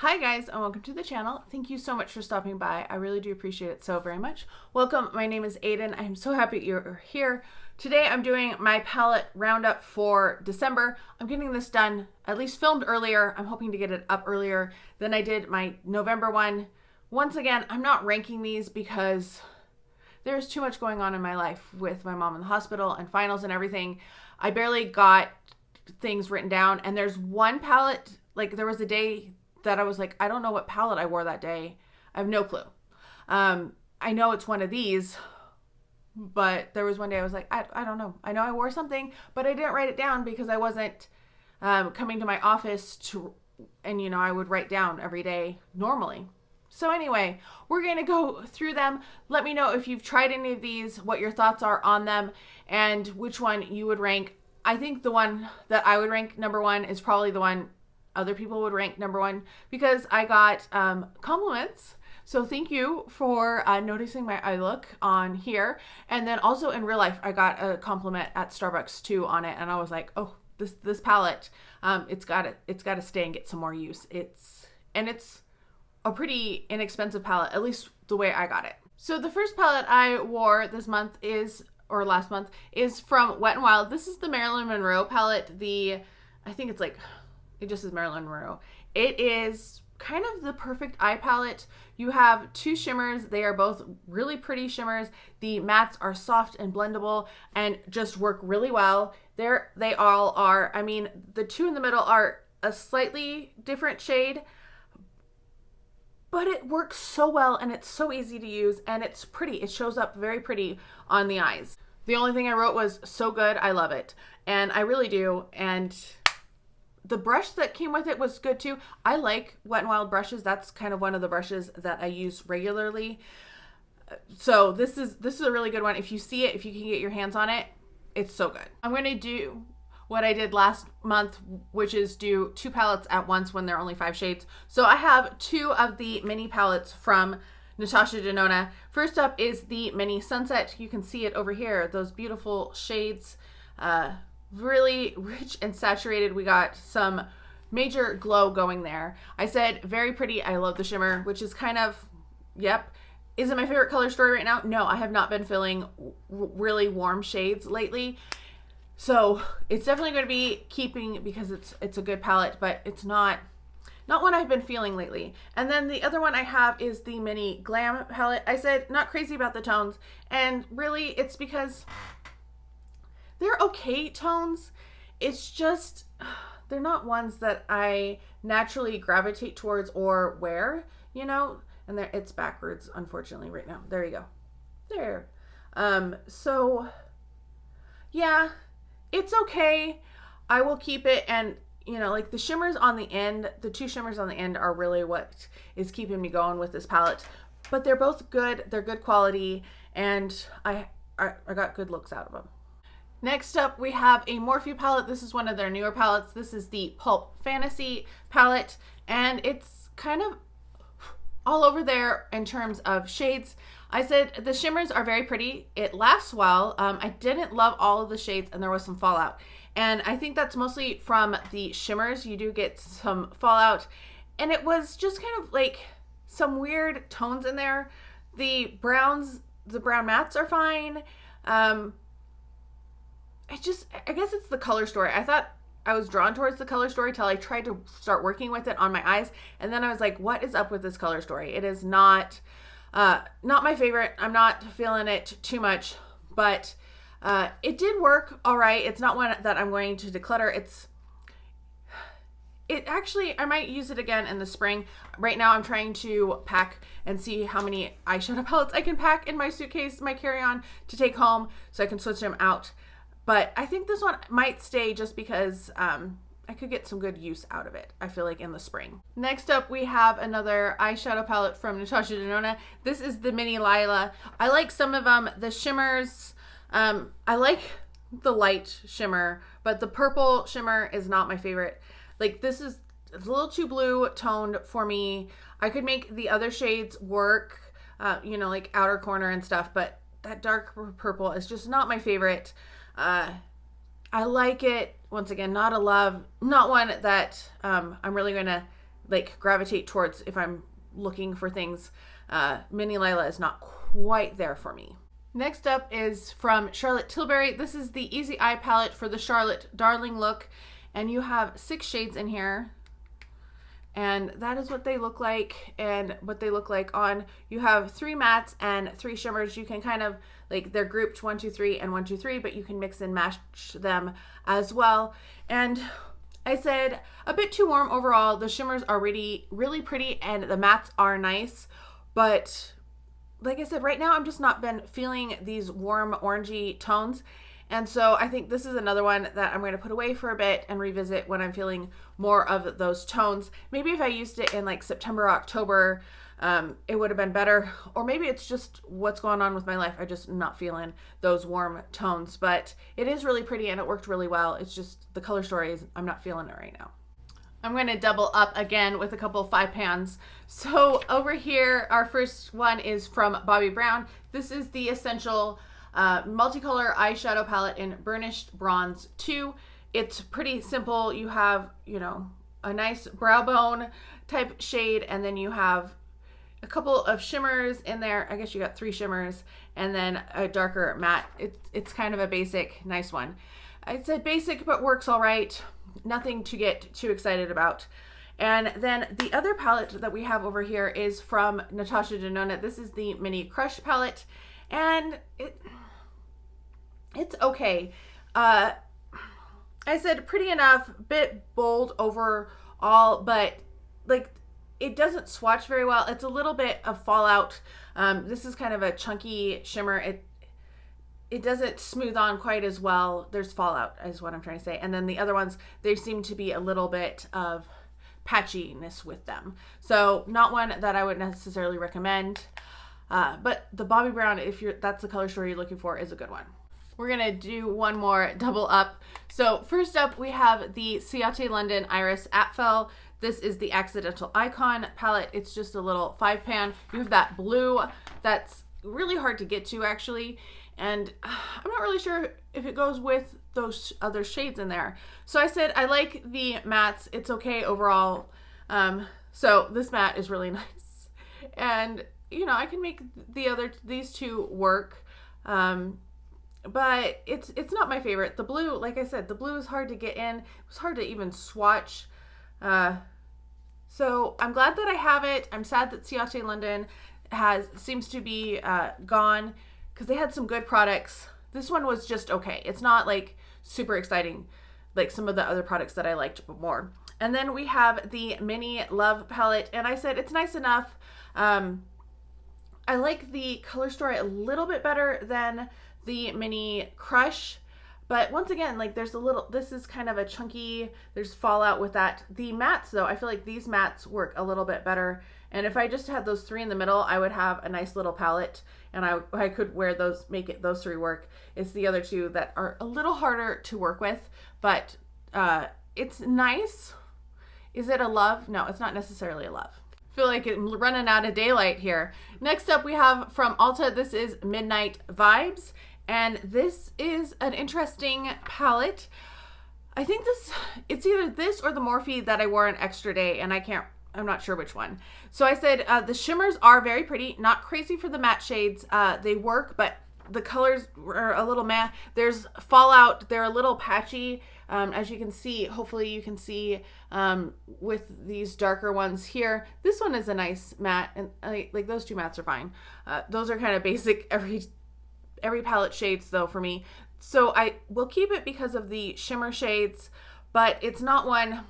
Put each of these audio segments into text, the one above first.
Hi guys, and welcome to the channel. Thank you so much for stopping by. I really do appreciate it so very much. Welcome, my name is Aiden. I'm so happy you're here. Today I'm doing my palette roundup for December. I'm getting this done, at least filmed earlier. I'm hoping to get it up earlier than I did my November one. Once again, I'm not ranking these because there's too much going on in my life with my mom in the hospital and finals and everything. I barely got things written down, and there's one palette, like there was a day that I was like, I don't know what palette I wore that day. I have no clue. I know it's one of these, but there was one day I was like, I don't know. I know I wore something, but I didn't write it down because I wasn't coming to my office to, and you know, I would write down every day normally. So anyway, we're going to go through them. Let me know if you've tried any of these, what your thoughts are on them, and which one you would rank. I think the one that I would rank number one is probably the one other people would rank number one because I got compliments. So thank you for noticing my eye look on here. And then also in real life, I got a compliment at Starbucks too on it. And I was like, oh, this palette, it's got to stay and get some more use. It's a pretty inexpensive palette, at least the way I got it. So the first palette I wore this month or last month is from Wet n Wild. This is the Marilyn Monroe palette. I think it's like, it just says Marilyn Monroe. It is kind of the perfect eye palette. You have two shimmers. They are both really pretty shimmers. The mattes are soft and blendable and just work really well. They all are. I mean, the two in the middle are a slightly different shade, but it works so well and it's so easy to use and it's pretty. It shows up very pretty on the eyes. The only thing I wrote was so good. I love it. And I really do. And the brush that came with it was good too. I like Wet n Wild brushes. That's kind of one of the brushes that I use regularly. So this is a really good one. If you see it, if you can get your hands on it, it's so good. I'm going to do what I did last month, which is do two palettes at once when there are only 5 shades. So I have 2 of the mini palettes from Natasha Denona. First up is the Mini Sunset. You can see it over here. Those beautiful shades. Really rich and saturated. We got some major glow going there. I said very pretty. I love the shimmer, which is kind of, yep. Is it my favorite color story right now? No, I have not been feeling really warm shades lately. So it's definitely going to be keeping because it's a good palette, but it's not one I've been feeling lately. And then the other one I have is the Mini Glam palette. I said not crazy about the tones, and really it's because they're okay tones. It's just, they're not ones that I naturally gravitate towards or wear, you know? And it's backwards, unfortunately, right now. There you go. There. So, yeah, it's okay. I will keep it. And, you know, like the shimmers on the end, the 2 shimmers on the end are really what is keeping me going with this palette. But they're both good. They're good quality. And I got good looks out of them. Next up, we have a Morphe palette. This is one of their newer palettes. This is the Pulp Fantasy palette, and it's kind of all over there in terms of shades. I said the shimmers are very pretty. It lasts well. I didn't love all of the shades, and there was some fallout. And I think that's mostly from the shimmers. You do get some fallout, and it was just kind of like some weird tones in there. The brown mattes are fine. I guess it's the color story. I thought I was drawn towards the color story till I tried to start working with it on my eyes. And then I was like, what is up with this color story? It is not my favorite. I'm not feeling it too much, but it did work all right. It's not one that I'm going to declutter. I might use it again in the spring. Right now I'm trying to pack and see how many eyeshadow palettes I can pack in my suitcase, my carry-on, to take home so I can switch them out. But I think this one might stay just because I could get some good use out of it, I feel like, in the spring. Next up, we have another eyeshadow palette from Natasha Denona. This is the Mini Lila. I like some of them. The shimmers, I like the light shimmer, but the purple shimmer is not my favorite. Like, this is a little too blue toned for me. I could make the other shades work, you know, like outer corner and stuff, but that dark purple is just not my favorite. I like it. Once again, not a love, not one that I'm really going to like gravitate towards if I'm looking for things. Mini Lila is not quite there for me. Next up is from Charlotte Tilbury. This is the Easy Eye palette for the Charlotte Darling look, and you have 6 shades in here. And that is what they look like, and what they look like on. You have 3 mattes and 3 shimmers. You can kind of, like, they're grouped 1, 2, 3 and 1, 2, 3, but you can mix and match them as well. And I said a bit too warm overall. The shimmers are really pretty, and the mattes are nice, but like I said, right now I'm just not been feeling these warm orangey tones. And so I think this is another one that I'm going to put away for a bit and revisit when I'm feeling more of those tones. Maybe if I used it in like September, October, it would have been better. Or maybe it's just what's going on with my life. I'm just not feeling those warm tones. But it is really pretty and it worked really well. It's just the color story is I'm not feeling it right now. I'm going to double up again with a couple of 5 pans. So over here, our first one is from Bobbi Brown. This is the Essential multicolor eyeshadow palette in Burnished Bronze 2. It's pretty simple. You have, you know, a nice brow bone type shade, and then you have a couple of shimmers in there. I guess you got 3 shimmers, and then a darker matte. It's kind of a basic, nice one. I said basic, but works all right. Nothing to get too excited about. And then the other palette that we have over here is from Natasha Denona. This is the Mini Crush palette, and it's okay. I said pretty enough, bit bold overall, but like it doesn't swatch very well. It's a little bit of fallout. This is kind of a chunky shimmer. It doesn't smooth on quite as well. There's fallout is what I'm trying to say. And then the other ones, they seem to be a little bit of patchiness with them. So not one that I would necessarily recommend. But the Bobbi Brown, if that's the color story you're looking for, is a good one. We're gonna do one more double up. So first up, we have the Ciate London Iris Apfel. This is the Accidental Icon palette. It's just a little 5 pan. You have that blue that's really hard to get to actually. And I'm not really sure if it goes with those other shades in there. So I said I like the mattes. It's okay overall. So this matte is really nice. And, you know, I can make these 2 work. But it's not my favorite. The blue, like I said, the blue is hard to get in. It was hard to even swatch. So I'm glad that I have it. I'm sad that Ciate London seems to be gone, because they had some good products. This one was just okay. It's not like super exciting like some of the other products that I liked more. And then we have the Mini Love palette, and I said it's nice enough. I like the color story a little bit better than the Mini Crush, but once again, like this is kind of a chunky, there's fallout with that. The mattes though, I feel like these mattes work a little bit better. And if I just had those 3 in the middle, I would have a nice little palette, and I could wear those, those 3 work. It's the other 2 that are a little harder to work with, but it's nice. Is it a love? No, it's not necessarily a love. Feel like I'm running out of daylight here. Next up we have from Ulta, this is Midnight Vibes, and this is an interesting palette. I think it's either this or the Morphe that I wore an extra day, and I'm not sure which one. So I said the shimmers are very pretty, not crazy for the matte shades. They work, but the colors are a little matte. There's fallout, they're a little patchy. As you can see, hopefully you can see with these darker ones here. This one is a nice matte, and like those 2 mattes are fine. Those are kind of basic every palette shades though for me. So I will keep it because of the shimmer shades, but it's not one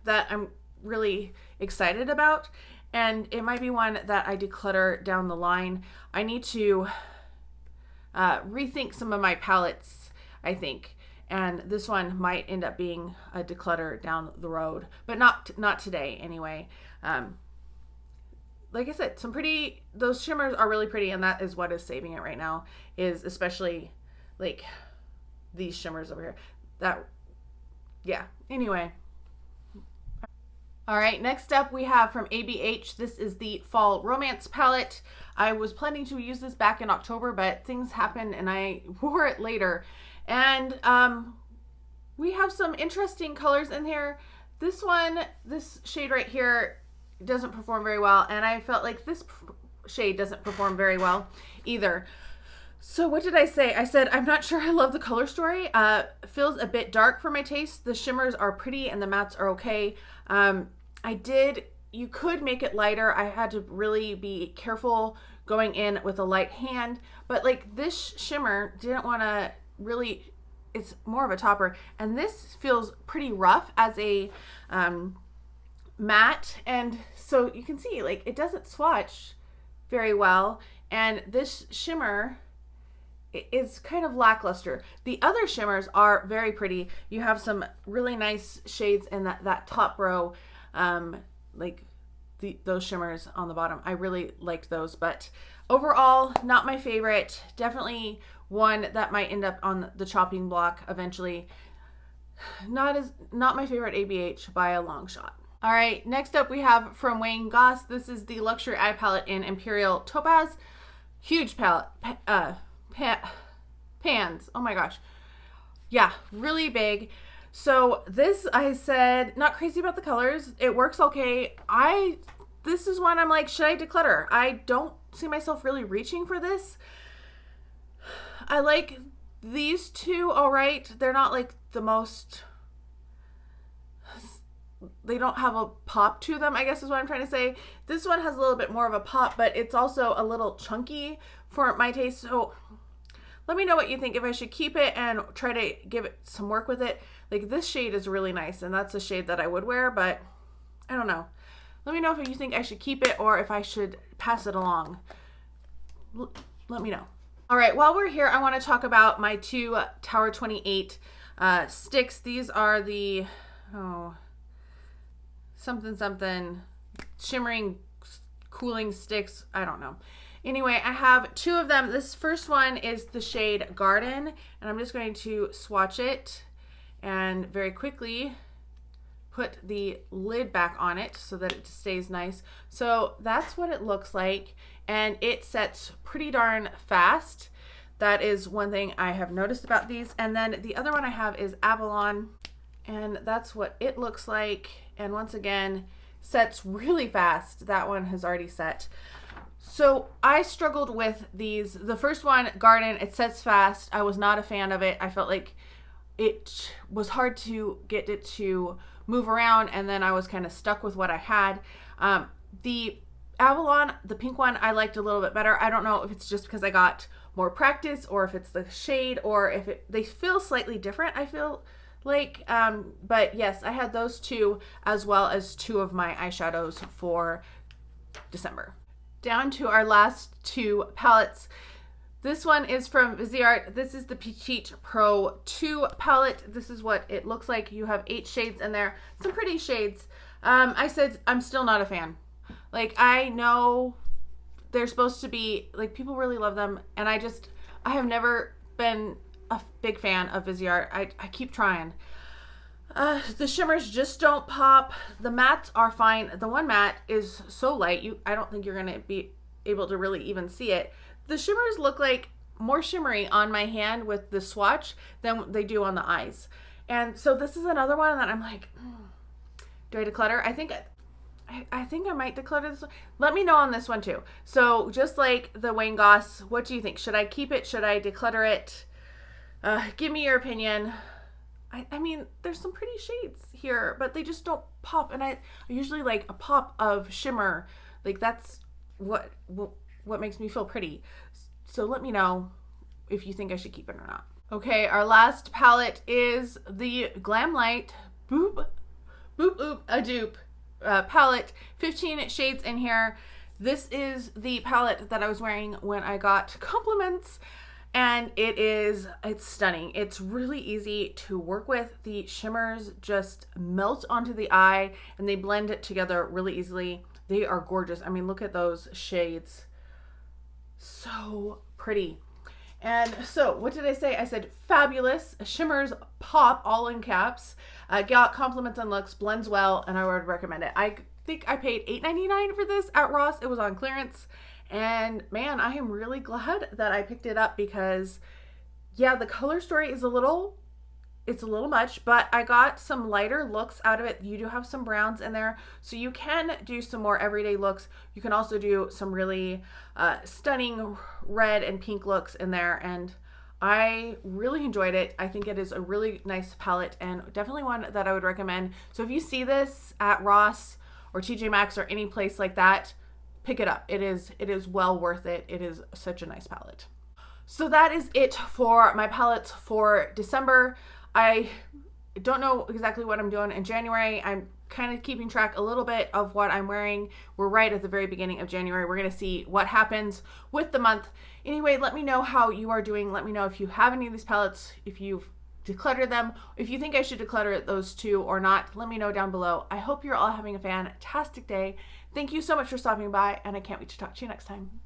that I'm really excited about, and it might be one that I declutter down the line. I need to rethink some of my palettes, I think. And this one might end up being a declutter down the road, but not today anyway. Like I said, those shimmers are really pretty, and that is what is saving it right now, is especially like these shimmers over here. Yeah, anyway. All right, next up we have from ABH. This is the Fall Romance palette. I was planning to use this back in October, but things happened and I wore it later. And we have some interesting colors in here. This shade right here doesn't perform very well, and I felt like this shade doesn't perform very well either. So what did I say? I said, I'm not sure I love the color story. Feels a bit dark for my taste. The shimmers are pretty and the mattes are okay. You could make it lighter. I had to really be careful going in with a light hand, but like this shimmer didn't want to really, it's more of a topper, and this feels pretty rough as a matte, and so you can see like it doesn't swatch very well, and this shimmer is kind of lackluster. The other shimmers are very pretty. You have some really nice shades in that top row, like those shimmers on the bottom. I really liked those, but overall, not my favorite. Definitely one that might end up on the chopping block eventually. Not my favorite ABH by a long shot. All right, next up we have from Wayne Goss. This is the Luxury Eye Palette in Imperial Topaz. Huge palette. Pans. Oh my gosh. Yeah, really big. So this, I said, not crazy about the colors. It works okay. This is one I'm like, should I declutter? I don't see myself really reaching for this. I like these two all right. They're not like the most, they don't have a pop to them, I guess is what I'm trying to say. This one has a little bit more of a pop, but it's also a little chunky for my taste. So let me know what you think, if I should keep it and try to give it some work with it. Like this shade is really nice, and that's a shade that I would wear, but I don't know. Let me know if you think I should keep it or if I should pass it along. Let me know. All right, while we're here, I want to talk about my two Tower 28 sticks. These are the, something shimmering cooling sticks. I don't know. Anyway, I have two of them. This first one is the shade Garden, and I'm just going to swatch it and very quickly put the lid back on it so that it stays nice. So that's what it looks like, and it sets pretty darn fast. That is one thing I have noticed about these. And then the other one I have is Avalon, and that's what it looks like. And once again, sets really fast. That one has already set. So I struggled with these. The first one, Garden, it sets fast. I was not a fan of it. I felt like it was hard to get it to move around, and then I was kind of stuck with what I had. The Avalon, the pink one, I liked a little bit better. I don't know if it's just because I got more practice, or if it's the shade, or if they feel slightly different, I feel like. But yes, I had those two, as well as two of my eyeshadows for December. Down to our last two palettes. This one is from Viseart. This is the Petite Pro 2 palette. This is what it looks like. You have 8 shades in there. Some pretty shades. I said I'm still not a fan. Like, I know they're supposed to be, like, people really love them, and I have never been a big fan of Viseart. I keep trying. The shimmers just don't pop. The mattes are fine. The one matte is so light, I don't think you're gonna be able to really even see it. The shimmers look like more shimmery on my hand with the swatch than they do on the eyes. And so this is another one that I'm like, do I declutter? I think I might declutter this one. Let me know on this one too. So just like the Wayne Goss, what do you think? Should I keep it? Should I declutter it? Give me your opinion. I mean, there's some pretty shades here, but they just don't pop. And I usually like a pop of shimmer. Like, that's what makes me feel pretty. So let me know if you think I should keep it or not. Okay, our last palette is the Glam Light Boop Oop a Dupe palette. 15 shades in here. This is the palette that I was wearing when I got compliments, and it's stunning. It's really easy to work with. The shimmers just melt onto the eye, and they blend it together really easily. They are gorgeous. I mean, look at those shades. So pretty. And so what did I say? I said fabulous. Shimmers pop, all in caps. Got compliments on looks, blends well, and I would recommend it. I think I paid $8.99 for this at Ross. It was on clearance. And man, I am really glad that I picked it up, because yeah, the color story is a little it's a little much, but I got some lighter looks out of it. You do have some browns in there, so you can do some more everyday looks. You can also do some really stunning red and pink looks in there, and I really enjoyed it. I think it is a really nice palette and definitely one that I would recommend. So if you see this at Ross or TJ Maxx or any place like that, pick it up. It is well worth it. It is such a nice palette. So that is it for my palettes for December. I don't know exactly what I'm doing in January. I'm kind of keeping track a little bit of what I'm wearing. We're right at the very beginning of January. We're going to see what happens with the month. Anyway, let me know how you are doing. Let me know if you have any of these palettes, if you've decluttered them, if you think I should declutter those two or not. Let me know down below. I hope you're all having a fantastic day. Thank you so much for stopping by, and I can't wait to talk to you next time.